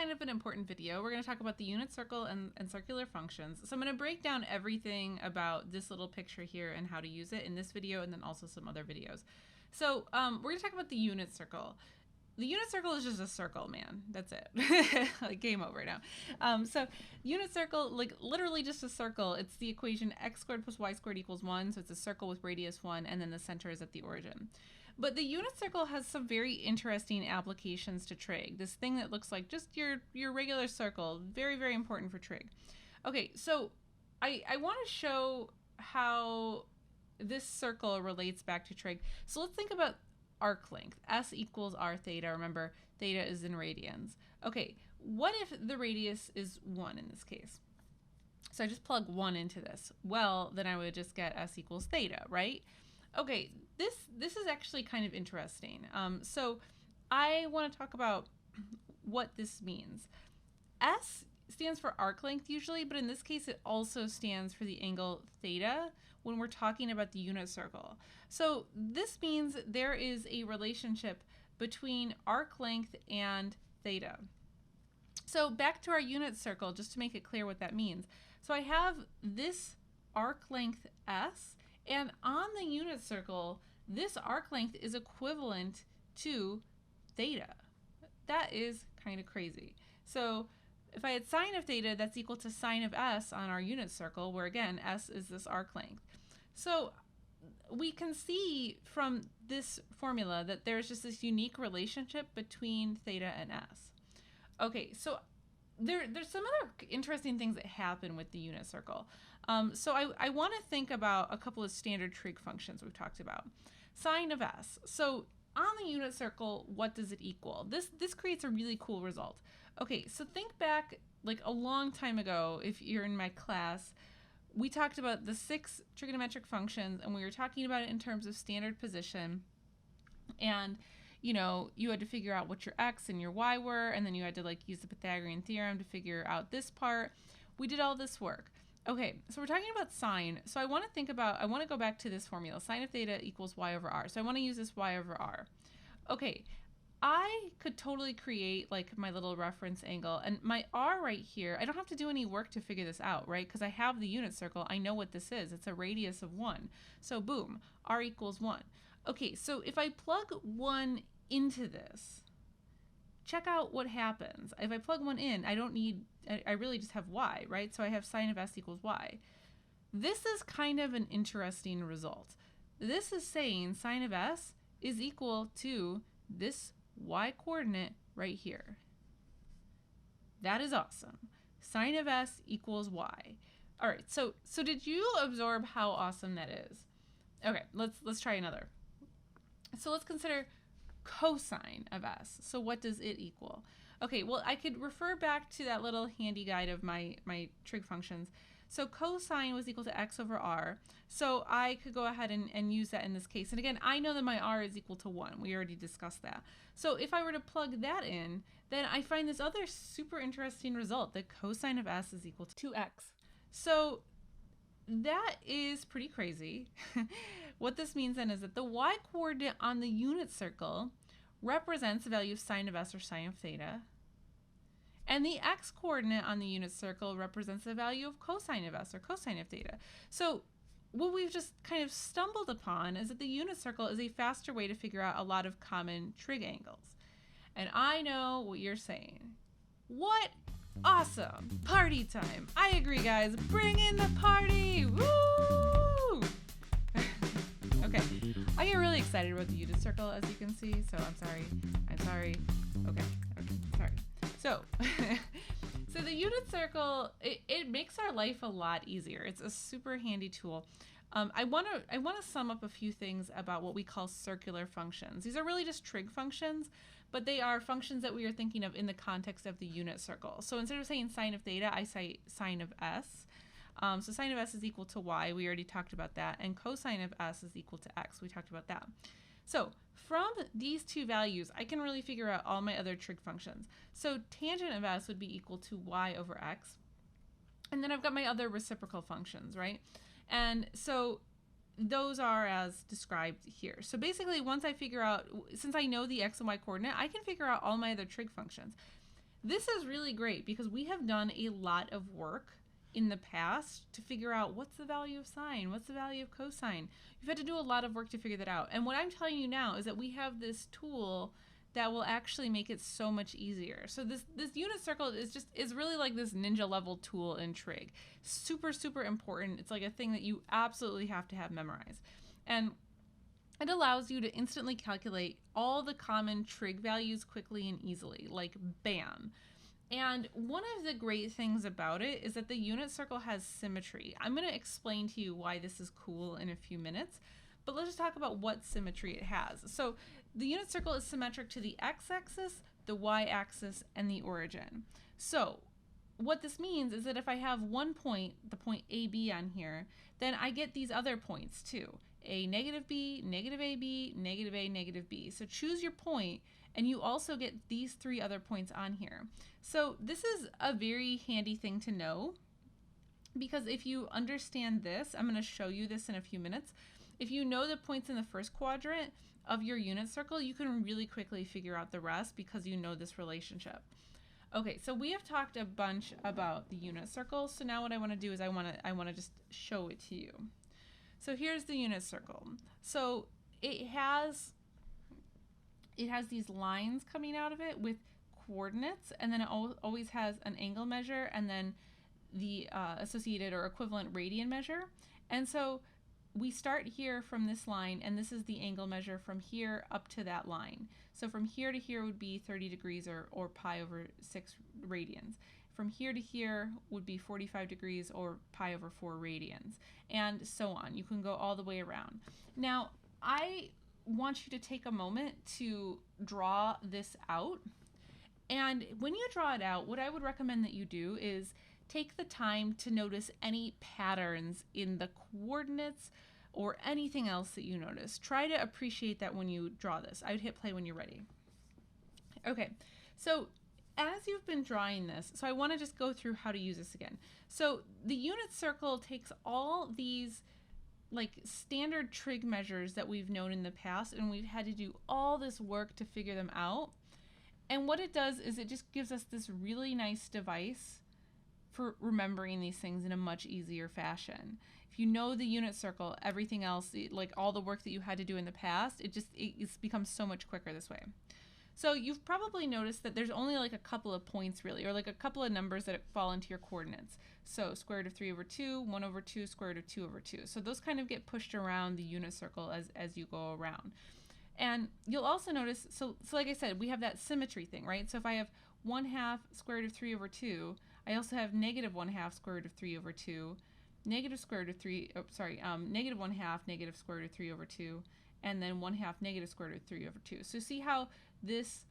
kind of an important video. We're going to talk about the unit circle and circular functions. So I'm going to break down everything about this little picture here and how to use it in this video and then also some other videos. So we're going to talk about the unit circle. The unit circle is just a circle, man. That's it. Like game over now. So unit circle, like literally just a circle. It's the equation x squared plus y squared equals 1. So it's a circle with radius 1, and then the center is at the origin. But the unit circle has some very interesting applications to trig. This thing that looks like just your regular circle. Very, very important for trig. Okay, so I want to show how this circle relates back to trig. So let's think about arc length. S equals r theta. Remember, theta is in radians. Okay, what if the radius is 1 in this case? So I just plug 1 into this. Well, then I would just get s equals theta, right? Okay, this is actually kind of interesting. So I want to talk about what this means. S stands for arc length usually, but in this case it also stands for the angle theta when we're talking about the unit circle. So this means there is a relationship between arc length and theta. So back to our unit circle, just to make it clear what that means. So I have this arc length S, and on the unit circle, this arc length is equivalent to theta. That is kind of crazy. So if I had sine of theta, that's equal to sine of s on our unit circle, where again, s is this arc length. So we can see from this formula that there's just this unique relationship between theta and s. Okay, so there's some other interesting things that happen with the unit circle. So I want to think about a couple of standard trig functions we've talked about. Sine of s. So on the unit circle, what does it equal? This creates a really cool result. Okay, so think back like a long time ago, if you're in my class, we talked about the 6 trigonometric functions, and we were talking about it in terms of standard position. And you know, you had to figure out what your x and your y were, and then you had to like use the Pythagorean theorem to figure out this part. We did all this work. Okay, so we're talking about sine. So I want to go back to this formula. Sine of theta equals y over r. So I want to use this y over r. Okay, I could totally create like my little reference angle, and my r right here, I don't have to do any work to figure this out, right? Because I have the unit circle. I know what this is. It's a radius of 1. So boom, r equals 1. Okay, so if I plug 1 into this, check out what happens. If I plug 1 in, I really just have y, right? So I have sine of s equals y. This is kind of an interesting result. This is saying sine of s is equal to this y coordinate right here. That is awesome. Sine of s equals y. All right, so did you absorb how awesome that is? Okay, let's try another. So let's consider cosine of s. So what does it equal? Okay, well, I could refer back to that little handy guide of my trig functions. So cosine was equal to x over r. So I could go ahead and use that in this case. And again, I know that my r is equal to 1. We already discussed that. So if I were to plug that in, then I find this other super interesting result, that cosine of s is equal to 2x. So that is pretty crazy. What this means then is that the y coordinate on the unit circle represents the value of sine of s or sine of theta, and the x coordinate on the unit circle represents the value of cosine of s or cosine of theta. So what we've just kind of stumbled upon is that the unit circle is a faster way to figure out a lot of common trig angles. And I know what you're saying. What? Awesome! Party time! I agree, guys. Bring in the party! Woo! Okay, I get really excited about the unit circle, as you can see, so I'm sorry. Okay, sorry. So, so the unit circle, it makes our life a lot easier. It's a super handy tool. I want to sum up a few things about what we call circular functions. These are really just trig functions, but they are functions that we are thinking of in the context of the unit circle. So instead of saying sine of theta, I say sine of s. So sine of s is equal to y. We already talked about that. And cosine of s is equal to x. We talked about that. So from these two values, I can really figure out all my other trig functions. So tangent of s would be equal to y over x. And then I've got my other reciprocal functions, right? And so those are as described here. So basically, once I figure out, since I know the x and y coordinate, I can figure out all my other trig functions. this is really great because we have done a lot of work in the past to figure out what's the value of sine, what's the value of cosine. You've had to do a lot of work to figure that out. And what I'm telling you now is that we have this tool that will actually make it so much easier. So this unit circle is really like this ninja level tool in Trig. Super, super important. It's like a thing that you absolutely have to have memorized. And it allows you to instantly calculate all the common trig values quickly and easily, like bam. And one of the great things about it is that the unit circle has symmetry. I'm going to explain to you why this is cool in a few minutes, but let's just talk about what symmetry it has. So the unit circle is symmetric to the x-axis, the y-axis, and the origin. So what this means is that if I have one point, the point AB on here, then I get these other points too. A, negative B, negative AB, negative A, negative B. So choose your point, and you also get these three other points on here. So this is a very handy thing to know, because if you understand this, I'm going to show you this in a few minutes. If you know the points in the first quadrant of your unit circle, you can really quickly figure out the rest because you know this relationship. Okay, so we have talked a bunch about the unit circle. So now what I want to do is I want to just show it to you. So here's the unit circle. So it has these lines coming out of it with coordinates, and then it always has an angle measure and then the associated or equivalent radian measure. And so we start here from this line, and this is the angle measure from here up to that line. So from here to here would be 30 degrees or pi over 6 radians. From here to here would be 45 degrees or pi over 4 radians, and so on. You can go all the way around. Now, I want you to take a moment to draw this out. And when you draw it out, what I would recommend that you do is take the time to notice any patterns in the coordinates or anything else that you notice. Try to appreciate that when you draw this. I would hit play when you're ready. Okay, so as you've been drawing this, so I want to just go through how to use this again. So the unit circle takes all these like standard trig measures that we've known in the past, and we've had to do all this work to figure them out. And what it does is it just gives us this really nice device for remembering these things in a much easier fashion. If you know the unit circle, everything else, like all the work that you had to do in the past, it's becomes so much quicker this way. So you've probably noticed that there's only like a couple of points really, or like a couple of numbers that fall into your coordinates. So square root of 3 over 2, 1 over 2, square root of 2 over 2. So those kind of get pushed around the unit circle as you go around. And you'll also notice, so like I said, we have that symmetry thing, right? So if I have 1/2 square root of 3 over 2, I also have negative 1/2 square root of 3 over 2, negative square root of 3, negative 1/2 negative square root of 3 over 2, and then 1/2 negative square root of 3 over 2. So see how this,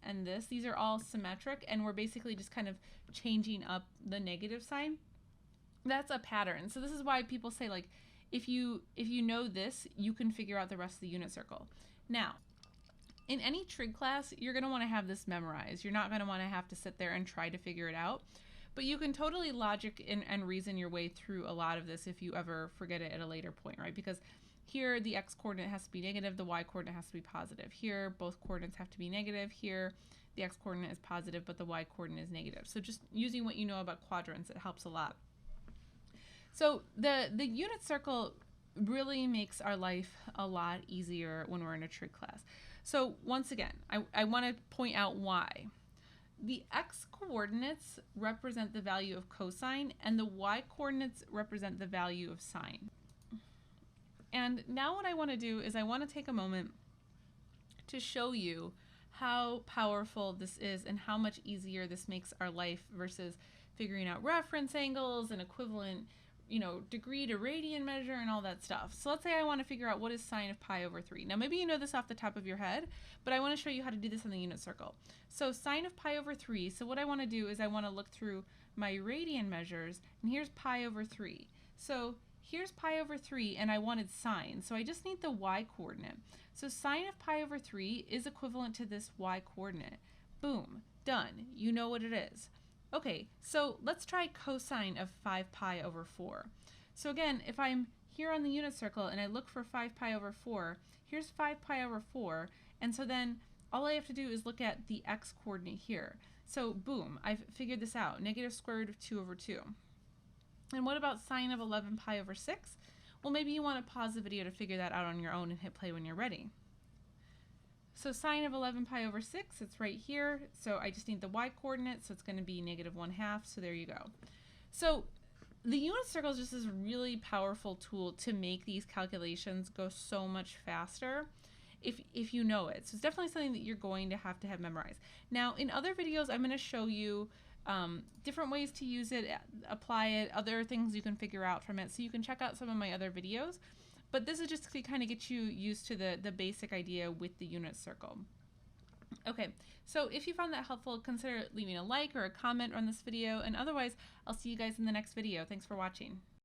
and this, these are all symmetric, and we're basically just kind of changing up the negative sign. That's a pattern. So this is why people say, like, if you know this, you can figure out the rest of the unit circle. Now, in any trig class, you're going to want to have this memorized. You're not going to want to have to sit there and try to figure it out. But you can totally logic and reason your way through a lot of this if you ever forget it at a later point, right? Because here the x coordinate has to be negative, the y coordinate has to be positive. Here both coordinates have to be negative. Here the x coordinate is positive, but the y coordinate is negative. So just using what you know about quadrants, it helps a lot. So the unit circle really makes our life a lot easier when we're in a trig class. So once again, I want to point out why. The x coordinates represent the value of cosine, and the y coordinates represent the value of sine. And now what I want to do is I want to take a moment to show you how powerful this is and how much easier this makes our life versus figuring out reference angles and equivalent, degree to radian measure and all that stuff. So let's say I want to figure out what is sine of pi over 3. Now maybe you know this off the top of your head, but I want to show you how to do this on the unit circle. So sine of pi over 3, so what I want to do is I want to look through my radian measures, and here's pi over 3. So here's pi over 3, and I wanted sine, so I just need the y coordinate. So sine of pi over 3 is equivalent to this y coordinate. Boom, done. You know what it is. Okay, so let's try cosine of 5 pi over 4. So again, if I'm here on the unit circle and I look for 5 pi over 4, here's 5 pi over 4, and so then all I have to do is look at the x coordinate here. So boom, I've figured this out, negative square root of 2 over 2. And what about sine of 11 pi over 6? Well, maybe you want to pause the video to figure that out on your own and hit play when you're ready. So sine of 11 pi over 6, it's right here. So I just need the y coordinate, so it's going to be negative 1/2. So there you go. So the unit circle is just this really powerful tool to make these calculations go so much faster if you know it. So it's definitely something that you're going to have memorized. Now, in other videos, I'm going to show you different ways to use it, apply it, other things you can figure out from it. So you can check out some of my other videos. But this is just to kind of get you used to the basic idea with the unit circle. Okay, so if you found that helpful, consider leaving a like or a comment on this video. And otherwise, I'll see you guys in the next video. Thanks for watching.